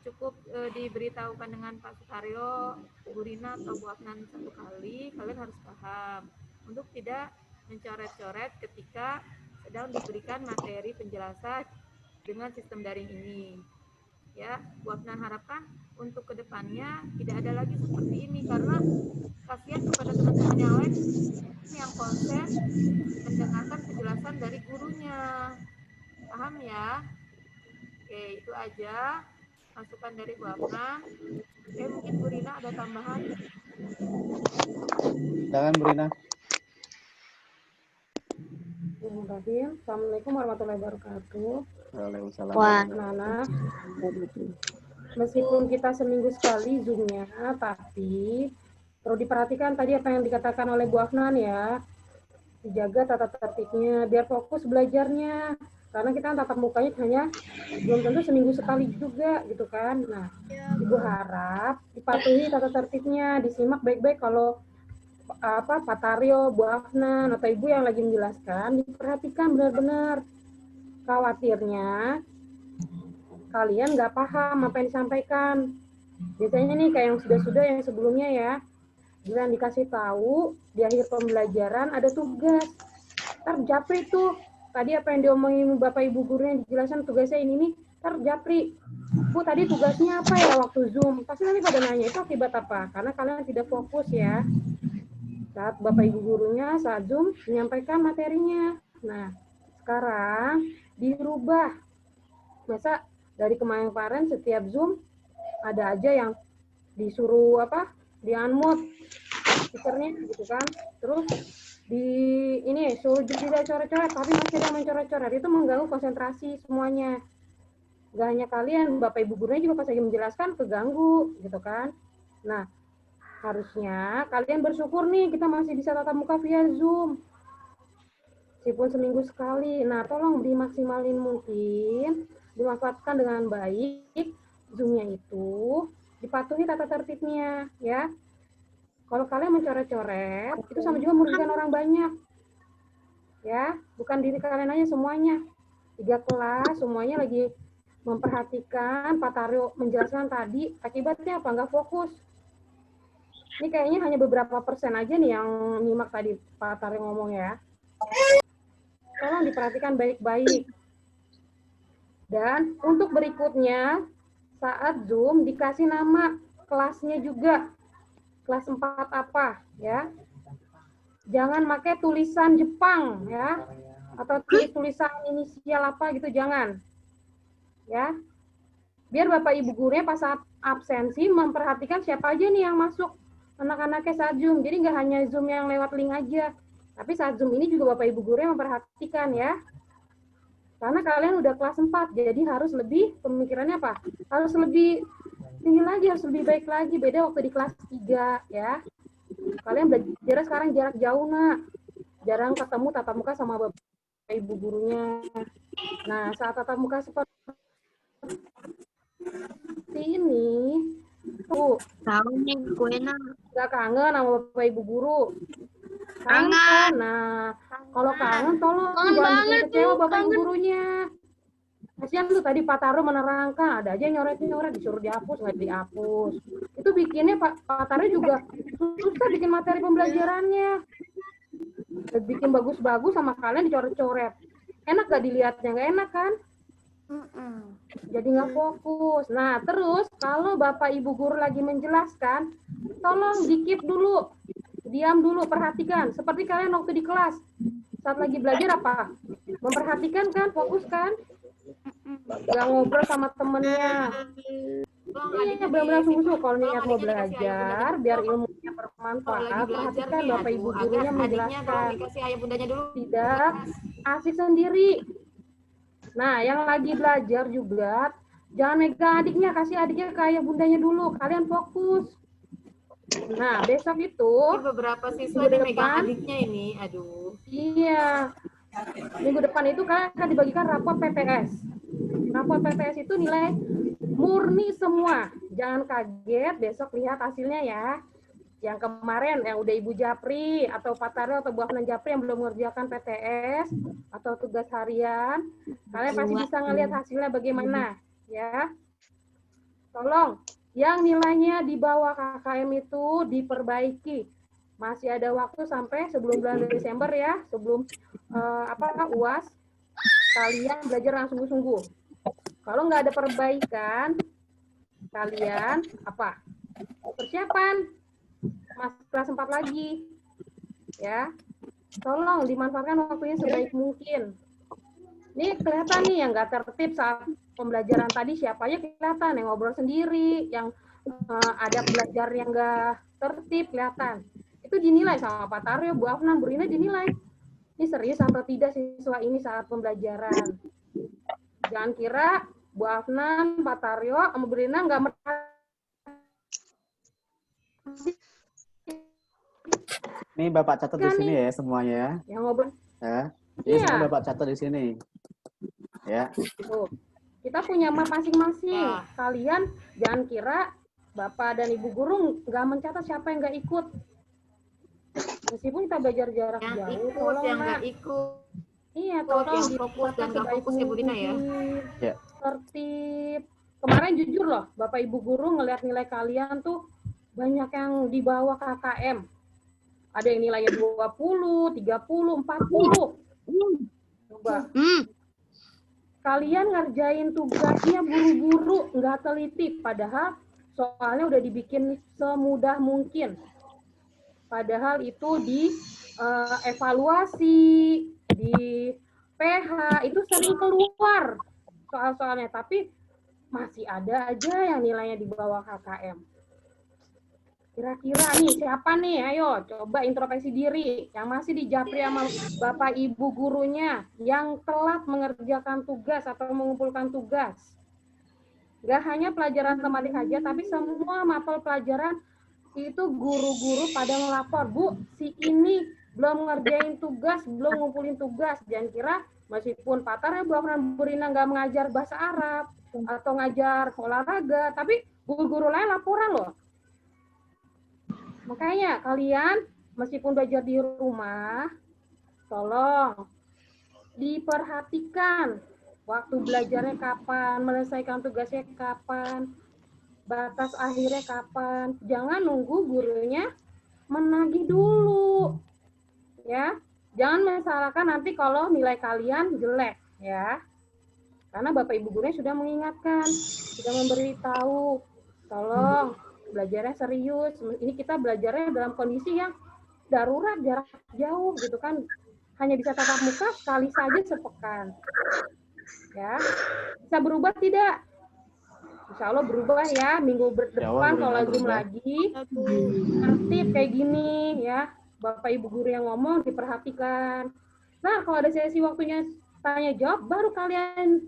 Cukup diberitahukan dengan Pak Sutaryo, Bu Rina atau Bu Afnan satu kali, kalian harus paham untuk tidak mencoret-coret ketika sedang diberikan materi penjelasan dengan sistem daring ini. Ya, Bu Afnan harapkan untuk kedepannya tidak ada lagi seperti ini karena kasihan kepada teman-teman yang lain yang konsen mendengarkan penjelasan dari gurunya. Paham ya? Oke, itu aja masukan dari Bu Afnan. Oke, mungkin Bu Rina ada tambahan. Silakan Bu Rina. Assalamualaikum warahmatullahi wabarakatuh. Waalaikumsalam. Nana, meskipun kita seminggu sekali Zoom-nya, tapi perlu diperhatikan tadi apa yang dikatakan oleh Bu Afnan ya. Dijaga tata tertibnya, biar fokus belajarnya. Karena kita tatap mukanya hanya belum tentu seminggu sekali juga gitu kan. Nah, Ibu harap dipatuhi tata tertibnya, disimak baik-baik kalau Pak Taryo, Bu Afnan, atau Ibu yang lagi menjelaskan, diperhatikan benar-benar. Khawatirnya kalian nggak paham apa yang disampaikan. Biasanya nih kayak yang sudah-sudah yang sebelumnya ya, giliran dikasih tahu di akhir pembelajaran ada tugas. Ntar japri tuh, tadi apa yang diomongin Bapak Ibu gurunya dijelaskan tugasnya ini nih, ntar japri. Bu, tadi tugasnya apa ya waktu Zoom? Pasti nanti pada nanya, itu akibat apa? Karena kalian tidak fokus ya. Saat Bapak Ibu gurunya, saat Zoom, menyampaikan materinya. Nah, sekarang dirubah. Masa dari kemarin-kemarin setiap Zoom, ada aja yang disuruh di-unmute speakernya gitu kan. Terus di ini suruh tidak coret-coret, tapi masih ada yang mencoret-coret. Itu mengganggu konsentrasi semuanya. Gak hanya kalian, Bapak Ibu gurunya juga pas lagi menjelaskan keganggu gitu kan. Nah, harusnya kalian bersyukur nih kita masih bisa tatap muka via Zoom. Meskipun seminggu sekali. Nah, tolong dimaksimalin mungkin, dimanfaatkan dengan baik Zoom-nya itu, dipatuhi tata tertibnya ya. Kalau kalian mencoret-coret, itu sama juga merugikan orang banyak. Ya, bukan diri kalian aja semuanya. 3 kelas semuanya lagi memperhatikan Pak Taryo menjelaskan tadi, akibatnya apa? Nggak fokus. Ini kayaknya hanya beberapa persen aja nih yang nyimak tadi Pak Taryo ngomong ya. Tolong diperhatikan baik-baik. Dan untuk berikutnya, saat Zoom dikasih nama kelasnya juga. Kelas 4 apa ya. Jangan pakai tulisan Jepang ya. Atau tulisan inisial apa gitu, jangan. Ya. Biar Bapak Ibu gurunya pas saat absensi memperhatikan siapa aja nih yang masuk anak-anaknya saat Zoom. Jadi nggak hanya Zoom yang lewat link aja. Tapi saat Zoom ini juga Bapak Ibu gurunya memperhatikan ya. Karena kalian udah kelas 4, jadi harus lebih, pemikirannya apa? Harus lebih tinggi lagi, harus lebih baik lagi. Beda waktu di kelas 3 ya. Kalian belajar sekarang jarak jauh, nak. Jarang ketemu tatap muka sama Bapak Ibu gurunya. Nah, saat tatap muka seperti ini, tuh, Tahu nih gue nak. gak kangen sama Bapak Ibu guru? Kangen. Nah, kalau kangen tolong jangan bikin kecewa Bapak Ibu gurunya. Kasihan tuh tadi Pak Taro menerangkan, ada aja yang nyoret-nyoret, disuruh dihapus, nggak dihapus. Itu bikinnya Pak Taro juga susah bikin materi pembelajarannya. Bikin bagus-bagus sama kalian dicoret-coret. Enak gak dilihatnya? Nggak enak kan? Jadi nggak fokus. Nah, terus kalau Bapak Ibu guru lagi menjelaskan, tolong di-keep dulu. Diam dulu, perhatikan. Seperti kalian waktu di kelas. Saat lagi belajar apa? Memperhatikan kan? Fokus kan? Gak ngobrol sama temennya. Ini benar-benar sungguh-sungguh kalau niat mau belajar, biar ilmunya bermanfaat, perhatikan Bapak Ibu gurunya menjelaskan. Tidak asik sendiri. Nah, yang lagi belajar juga, jangan megang adiknya, kasih adiknya ke ayah bundanya dulu. Kalian fokus. Nah, besok itu beberapa siswa yang megang adiknya ini, aduh. Iya. Minggu depan itu kan akan dibagikan rapor PPS. Rapor PPS itu nilai murni semua. Jangan kaget, besok lihat hasilnya ya. Yang kemarin yang udah Ibu Japri atau Pak Taryo atau Bu Afnan Japri yang belum mengerjakan PTS atau tugas harian, kalian pasti bisa ngelihat hasilnya bagaimana ya. Tolong yang nilainya di bawah KKM itu diperbaiki. Masih ada waktu sampai sebelum bulan Desember ya, sebelum UAS, kalian belajar langsung sungguh-sungguh. Kalau nggak ada perbaikan, kalian apa? Persiapan masuk kelas 4 lagi. Ya. Tolong dimanfaatkan waktunya sebaik mungkin. Ini kelihatan nih yang nggak tertib saat pembelajaran tadi, siapa aja kelihatan yang ngobrol sendiri, yang ada belajar yang nggak tertib kelihatan. Itu dinilai sama Pak Taryo, Bu Afnan, Bu Rina dinilai. Ini serius atau tidak siswa ini saat pembelajaran. Jangan kira Bu Afnan, Pak Taryo, sama Bu Rina nggak Ini Bapak catat di sini ya semuanya. yang ngobrol. Ya. Ini semua Bapak catat di sini. Ya. Tuh. Kita punya map masing-masing. Ya. Kalian jangan kira Bapak dan Ibu guru nggak mencatat siapa yang nggak ikut. Meskipun kita belajar jarak Yang jauh, ikut, tolong yang nak. nggak ikut. Iya, tolong yang fokus dan nggak fokus ya Bu Dina ya. Ya. Tertib. Kemarin jujur loh, Bapak Ibu guru ngelihat nilai kalian tuh banyak yang di bawah KKM. Ada yang nilainya 20, 30, 40. Coba. Kalian ngerjain tugasnya buru-buru, nggak teliti, padahal soalnya udah dibikin semudah mungkin. Padahal itu di evaluasi, di PH, itu sering keluar soal-soalnya, tapi masih ada aja yang nilainya di bawah KKM. Kira-kira nih, siapa nih? Ayo, coba introspeksi diri. Yang masih dijapri sama Bapak Ibu gurunya, yang telat mengerjakan tugas atau mengumpulkan tugas. Gak hanya pelajaran tematik aja, tapi semua mapel pelajaran itu guru-guru pada ngelapor, Bu, si ini belum ngerjain tugas, belum ngumpulin tugas. Jangan kira meskipun Patar ya Bu Rina nggak mengajar bahasa Arab atau ngajar olahraga, tapi guru-guru lain laporan loh. Makanya kalian meskipun belajar di rumah, tolong diperhatikan waktu belajarnya kapan, menyelesaikan tugasnya kapan, batas akhirnya kapan. Jangan nunggu gurunya menagih dulu. Ya. Jangan menyalahkan nanti kalau nilai kalian jelek, ya. Karena Bapak Ibu gurunya sudah mengingatkan, sudah memberitahu, tolong belajarnya serius. Ini kita belajarnya dalam kondisi yang darurat, jarak jauh gitu kan. Hanya bisa tatap muka sekali saja sepekan. Ya. Bisa berubah tidak? Insya Allah berubah ya, minggu depan kalau Zoom lagi, tertib kayak gini ya. Bapak Ibu guru yang ngomong diperhatikan. Nah, kalau ada sesi waktunya tanya jawab, baru kalian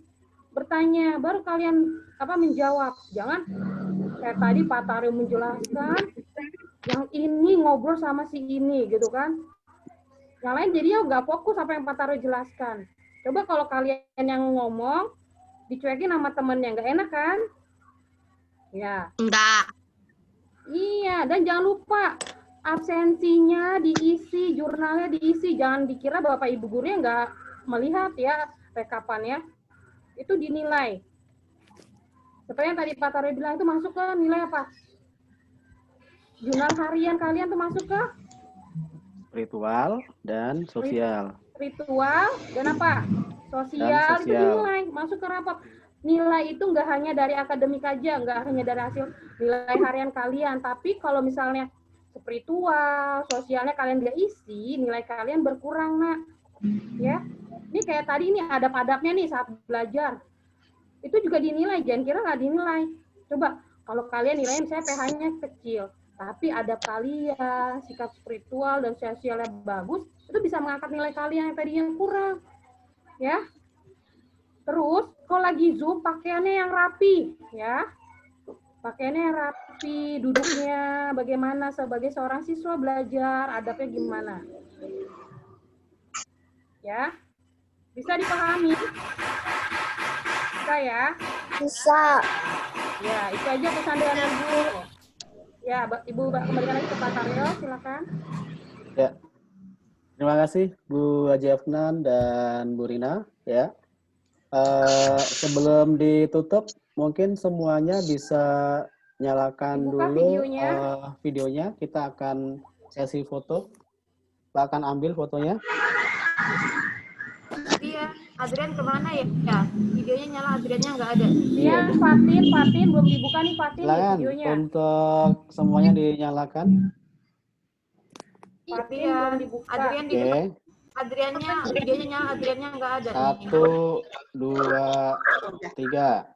bertanya, baru kalian menjawab. Jangan kayak tadi Pak Taryo menjelaskan, yang ini ngobrol sama si ini gitu kan. Yang lain jadinya nggak fokus apa yang Pak Taryo jelaskan. Coba kalau kalian yang ngomong, dicuekin sama temennya, nggak enak kan? Ya. Enggak. Iya, dan jangan lupa absensinya diisi, jurnalnya diisi. Jangan dikira Bapak Ibu gurunya nggak melihat ya rekapannya. Itu dinilai. Seperti yang tadi Pak Taryo bilang, itu masuk ke nilai apa? Jurnal harian kalian tuh masuk ke? Ritual dan sosial. Ritual dan apa? Sosial, itu dinilai. Masuk ke rapot. Nilai itu nggak hanya dari akademik aja, nggak hanya dari hasil nilai harian kalian. Tapi kalau misalnya spiritual, sosialnya kalian nggak isi, nilai kalian berkurang, nak. Ya, ini kayak tadi ini adab-adabnya nih saat belajar. Itu juga dinilai, jangan kira nggak dinilai. Coba, kalau kalian nilainya misalnya pH-nya kecil, tapi adab kalian, sikap spiritual dan sosialnya bagus, itu bisa mengangkat nilai kalian yang tadinya kurang. Ya. Terus, kalau lagi Zoom, pakaiannya yang rapi, ya. Pakaiannya yang rapi, duduknya bagaimana sebagai seorang siswa belajar, adabnya gimana. Ya. Bisa dipahami? Bisa ya? Bisa. Ya, itu aja pesan dari Ibu. Ya, Ibu kembalikan lagi ke Pak Taryo, silakan. Ya. Terima kasih Bu Haji Afnan dan Bu Rina, ya. Sebelum ditutup, mungkin semuanya bisa nyalakan Dibuka dulu videonya. Kita akan sesi foto. Kita akan ambil fotonya. Iya, Adrian kemana ya? Ya, videonya nyala, Adriannya nggak ada. Iya, Fatin belum dibuka nih Fatin nih Silakan videonya. untuk semuanya dinyalakan. Fatin Iya, belum dibuka. Adrian Oke. dibuka. Adriannya, videonya nyala, Adriannya nggak ada. 1, 2, 3.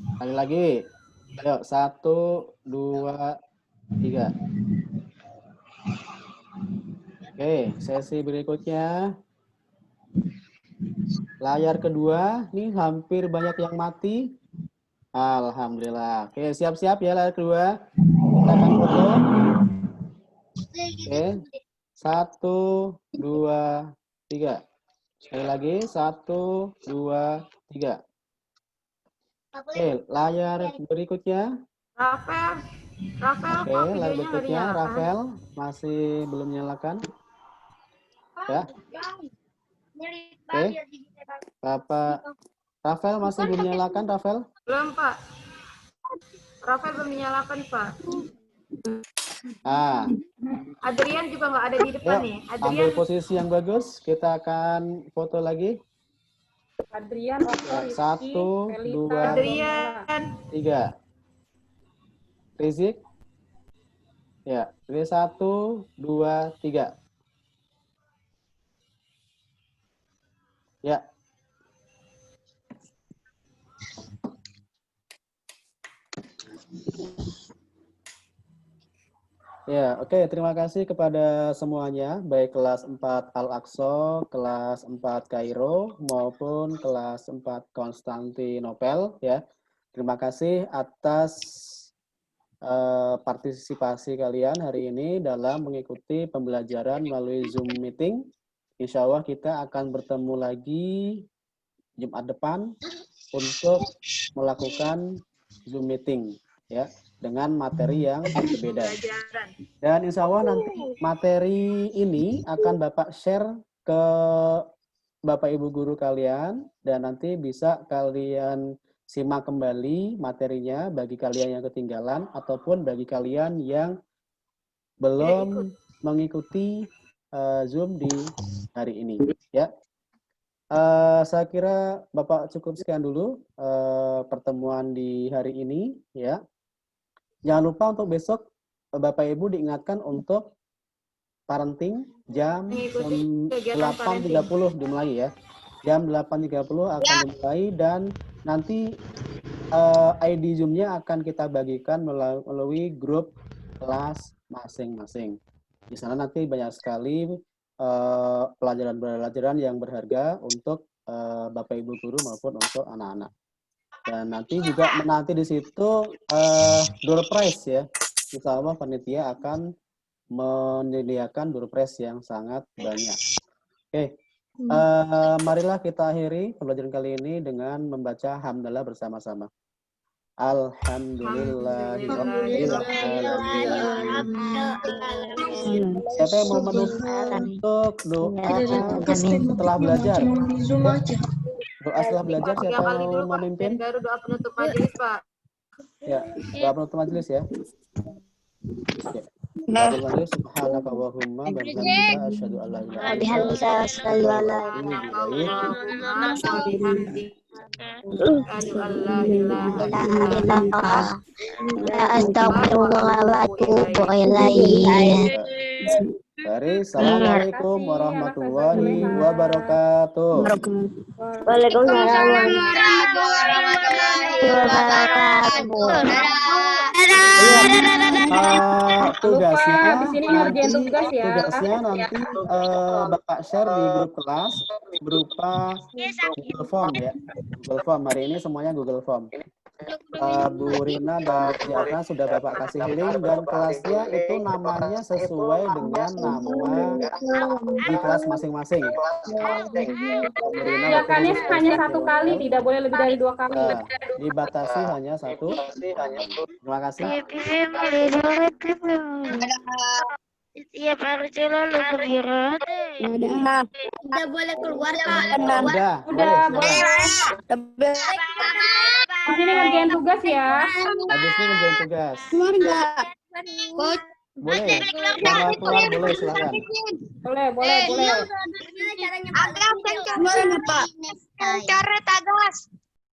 Sekali lagi. Ayo, 1, 2, 3. Oke, sesi berikutnya. Layar kedua, nih hampir banyak yang mati. Alhamdulillah. Oke, siap-siap ya layar kedua. Kita akan foto. Oke. 1, 2, 3. Sekali lagi, 1, 2, 3. Oke, layar berikutnya. Rafael, Rafael Oke, kok layar videonya nggak berikutnya. dinyalakan? Rafael masih belum nyalakan. Ya. Oke. Bapak Rafael masih belum nyalakan, Rafael? Belum, Pak. Rafael belum dinyalakan, Pak. Ah, Adrian juga nggak ada di depan yuk, nih. ambil Adrian, posisi yang bagus. Kita akan foto lagi. Adrian, Otto, Ya, Rizky, 1, Felita, 2, Adrian. 3. Rizik. Ya, ini 1, 2, 3. Ya. Ya, oke. Terima kasih kepada semuanya, baik kelas 4 Al-Aqsa, kelas 4 Kairo, maupun kelas 4 Konstantinopel. Ya, terima kasih atas partisipasi kalian hari ini dalam mengikuti pembelajaran melalui Zoom meeting. Insya Allah kita akan bertemu lagi Jumat depan untuk melakukan Zoom meeting, ya, dengan materi yang berbeda. Dan insya Allah nanti materi ini akan Bapak share ke Bapak Ibu guru kalian, dan nanti bisa kalian simak kembali materinya bagi kalian yang ketinggalan ataupun bagi kalian yang belum mengikuti Zoom di hari ini, ya. Saya kira Bapak cukup sekian dulu pertemuan di hari ini, ya. Jangan lupa untuk besok Bapak Ibu diingatkan untuk parenting jam 8.30 dimulai, ya. Jam 8.30 akan dimulai, dan nanti ID Zoom-nya akan kita bagikan melalui grup kelas masing-masing. Di sana nanti banyak sekali pelajaran-pelajaran yang berharga untuk Bapak Ibu guru maupun untuk anak-anak. Dan nanti juga menanti di situ door prize, ya. Insya Allah panitia akan menyediakan door prize yang sangat banyak. Oke, marilah kita akhiri pembelajaran kali ini dengan membaca hamdalah bersama-sama. Alhamdulillahirrahmanirrahim. Siapa yang mau menutup doa setelah belajar? Doa setelah belajar, siapa yang mau memimpin? Baru doa penutup majelis, Pak. Ya, doa penutup majelis, ya. Oke. Doa penutup majelis. Subhanakallahumma wa bihamdika asyhadu an la ilaha illa Dari Assalamualaikum warahmatullahi wabarakatuh. Waalaikumsalam warahmatullahi wabarakatuh. Tugasnya di sini ngerjain tugas ya. Tugasnya nanti Bapak share di grup kelas berupa Google Form, ya. Google Form hari ini semuanya Google Form. Bu Rina dan Bu Diana sudah Bapak kasih link, dan kelasnya itu namanya sesuai dengan nama di kelas masing-masing. Silakannya hanya 1 kali, tidak boleh lebih dari 2 kali. Dibatasi hanya 1. Terima kasih. Setiap hari selalu bergerak. Tidak boleh keluar, Pak. Udah, boleh. Di sini ngerjain tugas ya. Habis ini ngerjain tugas. Keluar enggak? Boleh. Kalau keluar boleh, silakan. Boleh. Agak keluar enggak, Pak? Coret agas.